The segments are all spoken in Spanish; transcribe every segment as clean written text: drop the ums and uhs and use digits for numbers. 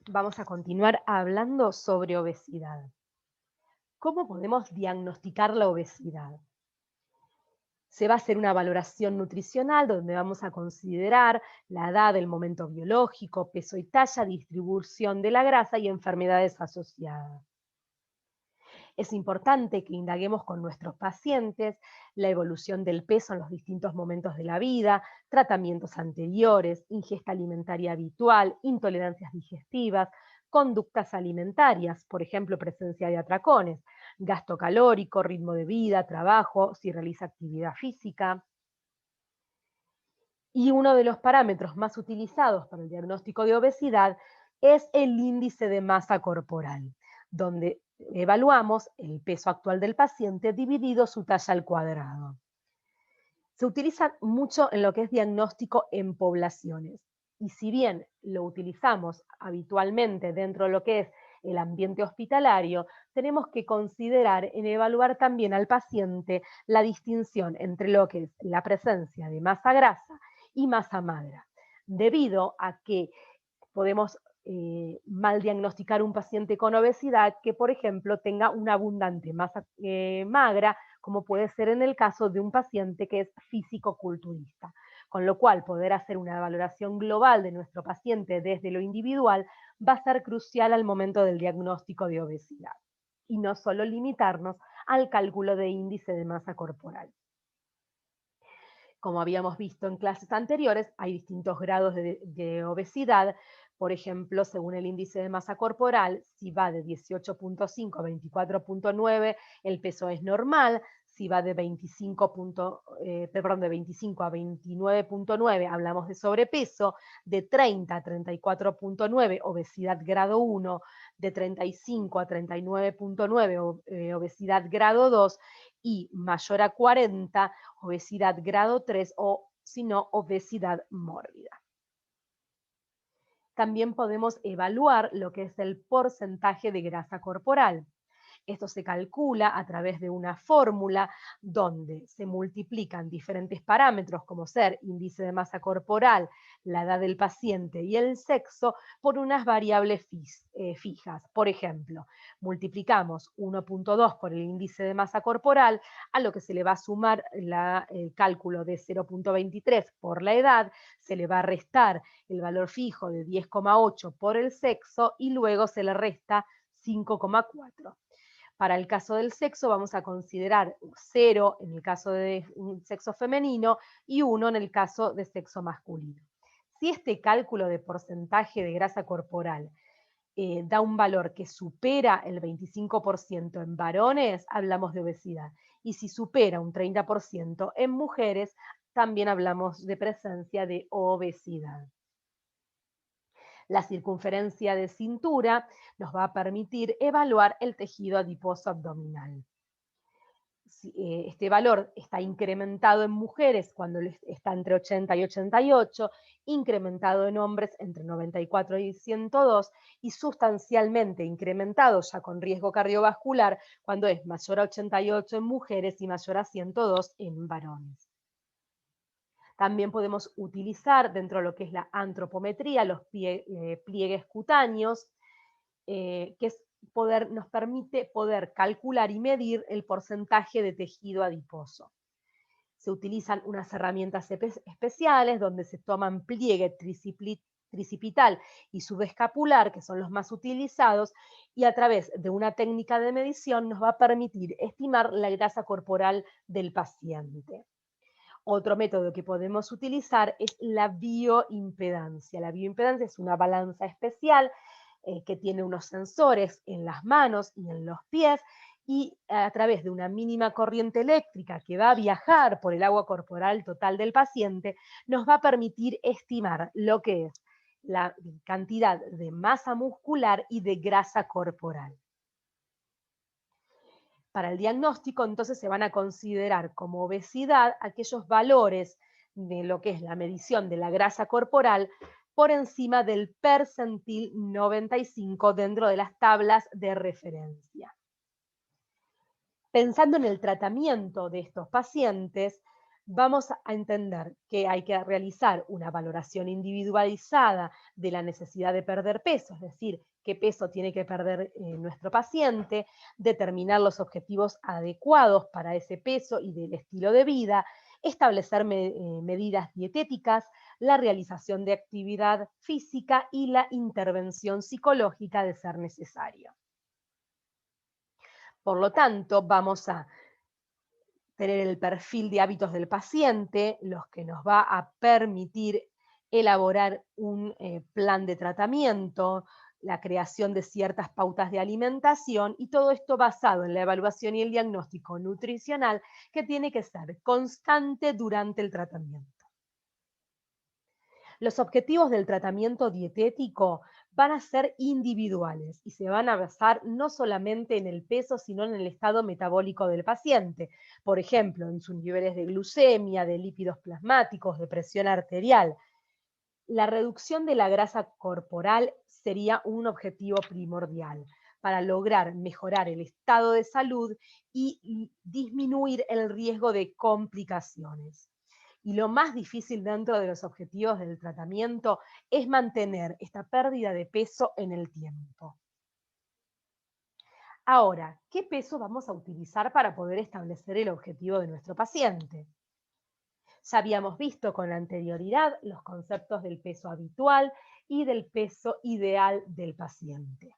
Vamos a continuar hablando sobre obesidad. ¿Cómo podemos diagnosticar la obesidad? Se va a hacer una valoración nutricional donde vamos a considerar la edad, el momento biológico, peso y talla, distribución de la grasa y enfermedades asociadas. Es importante que indaguemos con nuestros pacientes la evolución del peso en los distintos momentos de la vida, tratamientos anteriores, ingesta alimentaria habitual, intolerancias digestivas, conductas alimentarias, por ejemplo, presencia de atracones, gasto calórico, ritmo de vida, trabajo, si realiza actividad física. Y uno de los parámetros más utilizados para el diagnóstico de obesidad es el índice de masa corporal, donde evaluamos el peso actual del paciente dividido su talla al cuadrado. Se utiliza mucho en lo que es diagnóstico en poblaciones. Y si bien lo utilizamos habitualmente dentro de lo que es el ambiente hospitalario, tenemos que considerar en evaluar también al paciente la distinción entre lo que es la presencia de masa grasa y masa magra, debido a que podemos mal diagnosticar un paciente con obesidad que, por ejemplo, tenga una abundante masa magra, como puede ser en el caso de un paciente que es físico-culturista. Con lo cual, poder hacer una valoración global de nuestro paciente desde lo individual va a ser crucial al momento del diagnóstico de obesidad. Y no solo limitarnos al cálculo de índice de masa corporal. Como habíamos visto en clases anteriores, hay distintos grados de obesidad. Por ejemplo, según el índice de masa corporal, si va de 18,5 a 24,9, el peso es normal. Si va de 25 a 29,9, hablamos de sobrepeso. De 30 a 34,9, obesidad grado 1. De 35 a 39,9, obesidad grado 2. Y mayor a 40, obesidad grado 3 o, si no, obesidad mórbida. También podemos evaluar lo que es el porcentaje de grasa corporal. Esto se calcula a través de una fórmula donde se multiplican diferentes parámetros como ser índice de masa corporal, la edad del paciente y el sexo por unas variables fijas. Por ejemplo, multiplicamos 1,2 por el índice de masa corporal, a lo que se le va a sumar el cálculo de 0,23 por la edad, se le va a restar el valor fijo de 10,8 por el sexo y luego se le resta 5,4. Para el caso del sexo vamos a considerar 0 en el caso de un sexo femenino y 1 en el caso de sexo masculino. Si este cálculo de porcentaje de grasa corporal da un valor que supera el 25% en varones, hablamos de obesidad. Y si supera un 30% en mujeres, también hablamos de presencia de obesidad. La circunferencia de cintura nos va a permitir evaluar el tejido adiposo abdominal. Este valor está incrementado en mujeres cuando está entre 80 y 88, incrementado en hombres entre 94 y 102 y sustancialmente incrementado ya con riesgo cardiovascular cuando es mayor a 88 en mujeres y mayor a 102 en varones. También podemos utilizar dentro de lo que es la antropometría los pliegues cutáneos, que es nos permite poder calcular y medir el porcentaje de tejido adiposo. Se utilizan unas herramientas especiales donde se toman pliegue tricipital y subescapular, que son los más utilizados, y a través de una técnica de medición nos va a permitir estimar la grasa corporal del paciente. Otro método que podemos utilizar es la bioimpedancia. La bioimpedancia es una balanza especial que tiene unos sensores en las manos y en los pies y a través de una mínima corriente eléctrica que va a viajar por el agua corporal total del paciente, nos va a permitir estimar lo que es la cantidad de masa muscular y de grasa corporal. Para el diagnóstico, entonces, se van a considerar como obesidad aquellos valores de lo que es la medición de la grasa corporal por encima del percentil 95 dentro de las tablas de referencia. Pensando en el tratamiento de estos pacientes, Vamos a entender que hay que realizar una valoración individualizada de la necesidad de perder peso, es decir, qué peso tiene que perder nuestro paciente, determinar los objetivos adecuados para ese peso y del estilo de vida, establecer medidas dietéticas, la realización de actividad física y la intervención psicológica de ser necesario. Por lo tanto, vamos a tener el perfil de hábitos del paciente, los que nos va a permitir elaborar un plan de tratamiento, la creación de ciertas pautas de alimentación y todo esto basado en la evaluación y el diagnóstico nutricional que tiene que ser constante durante el tratamiento. Los objetivos del tratamiento dietético van a ser individuales y se van a basar no solamente en el peso, sino en el estado metabólico del paciente. Por ejemplo, en sus niveles de glucemia, de lípidos plasmáticos, de presión arterial. La reducción de la grasa corporal sería un objetivo primordial para lograr mejorar el estado de salud y disminuir el riesgo de complicaciones. Y lo más difícil dentro de los objetivos del tratamiento es mantener esta pérdida de peso en el tiempo. Ahora, ¿qué peso vamos a utilizar para poder establecer el objetivo de nuestro paciente? Ya habíamos visto con anterioridad los conceptos del peso habitual y del peso ideal del paciente.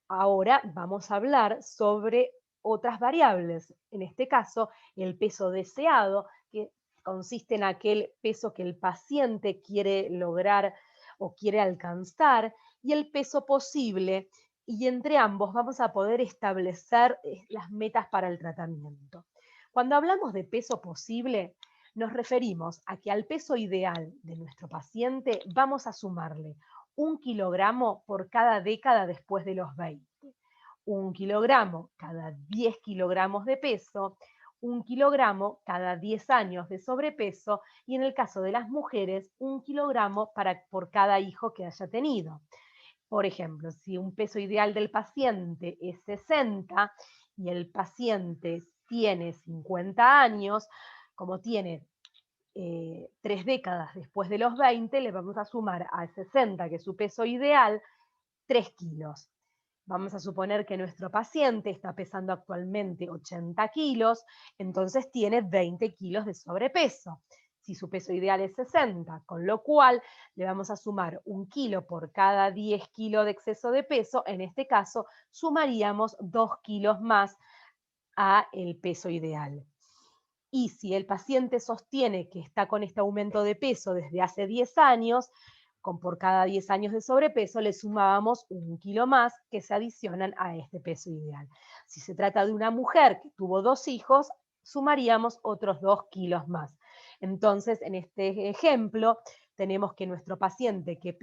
Ahora vamos a hablar sobre otras variables, en este caso el peso deseado, que consiste en aquel peso que el paciente quiere lograr o quiere alcanzar, y el peso posible, y entre ambos vamos a poder establecer las metas para el tratamiento. Cuando hablamos de peso posible, nos referimos a que al peso ideal de nuestro paciente vamos a sumarle 1 kilogramo por cada década después de los 20. 1 kilogramo cada 10 kilogramos de peso, 1 kilogramo cada 10 años de sobrepeso y en el caso de las mujeres, 1 kilogramo por cada hijo que haya tenido. Por ejemplo, si un peso ideal del paciente es 60 y el paciente tiene 50 años, como tiene 3 décadas después de los 20, le vamos a sumar a 60, que es su peso ideal, 3 kilos. Vamos a suponer que nuestro paciente está pesando actualmente 80 kilos, entonces tiene 20 kilos de sobrepeso. Si su peso ideal es 60, con lo cual le vamos a sumar 1 kilo por cada 10 kilos de exceso de peso, en este caso sumaríamos 2 kilos más a el peso ideal. Y si el paciente sostiene que está con este aumento de peso desde hace 10 años, por cada 10 años de sobrepeso le sumábamos 1 kilo más que se adicionan a este peso ideal. Si se trata de una mujer que tuvo 2 hijos, sumaríamos otros 2 kilos más. Entonces, en este ejemplo, tenemos que nuestro paciente que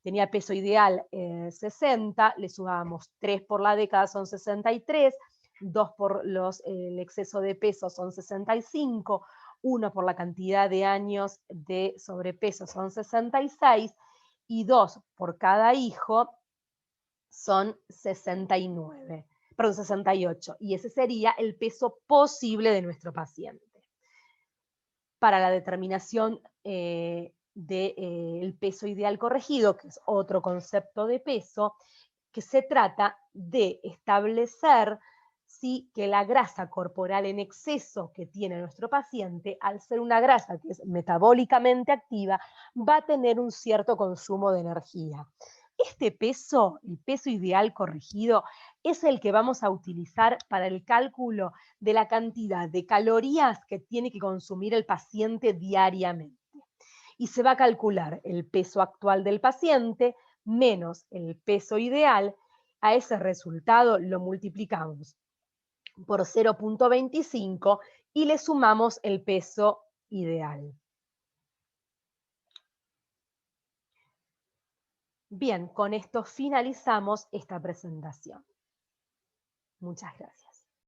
tenía peso ideal 60, le sumábamos 3 por la década, son 63, 2 por el exceso de peso son 65, 1 por la cantidad de años de sobrepeso son 66 y 2 por cada hijo son 69, perdón, 68. Y ese sería el peso posible de nuestro paciente. Para la determinación del peso ideal corregido, que es otro concepto de peso, que se trata de establecer que la grasa corporal en exceso que tiene nuestro paciente, al ser una grasa que es metabólicamente activa, va a tener un cierto consumo de energía. Este peso, el peso ideal corregido, es el que vamos a utilizar para el cálculo de la cantidad de calorías que tiene que consumir el paciente diariamente. Y se va a calcular el peso actual del paciente menos el peso ideal. A ese resultado lo multiplicamos por 0,25 y le sumamos el peso ideal. Bien, con esto finalizamos esta presentación. Muchas gracias.